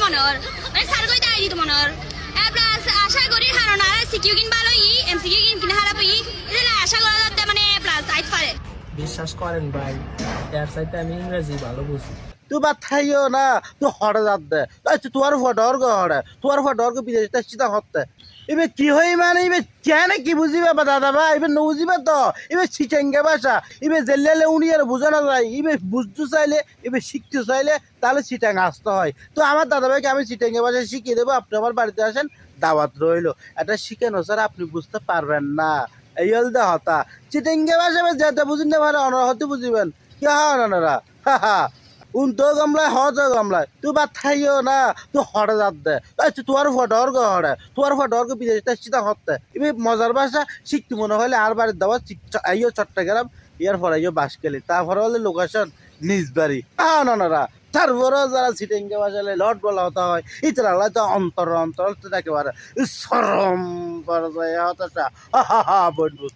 মনর মানে সার কই দাই দিত মনর প্লাস আশা করি কারণ আর সিকিউ কিন ভালো এমসিকিউ কিন খারাপ এগুলো আশা করা যাতে মানে প্লাস আইত পারে বিশ্বাস করেন ভাই এর সাথে আমি ইংরেজি ভালো বুঝি তুই বাদ খাইও না তুই হরে যাত দে তোমার ফটর গো হরে তোমার ফটর গো বিদেশ চিতা হতে এবার কি হয় মানে এবার কেন কি বুঝিবে বা দাদা ভাই এবার নবুঝিবে তো এবার শিচেঙ্গে ভাষা এবার জেলে উনি আর বোঝানো যায় এবার বুঝতে চাইলে এবার শিখতে চাইলে তাহলে চিটাং আসতে হয় তো আমার দাদা ভাইকে আমি চিটাঙ্গে ভাষা শিখিয়ে দেবো আপনি আমার বাড়িতে আসেন দাওয়াত রইলো এটা শিখেনো স্যার আপনি বুঝতে পারবেন না এই হল দে হতা চিটাঙ্গে ভাষা যেতে বুঝিন না ভালো অনার হতে বুঝিবেন কি হয় ওনারা হা হা উনতো গামলায় হতো গামলায় তুই বাদ খাইও না তুই হরে যাত দে তোমার ফটর গো হরে তোমার ফটর গো বিদেশ চিতা হতে এবার মজার ভাষা শিখতে মনে হলে আর বাড়ির দাওয়া আইও চট্টগ্রাম ইয়ার পরে আইও বাঁশখালী তারপরে হলে লোকেশন নিজ বাড়ি নানারা তারপরেও যারা সিটেঙ্গে বাসালে লট বলা হতে হয় ইতরা তো অন্তর অন্তর একেবারে সরম পর্যায়ে হতাশা হা হা হা বন্ধু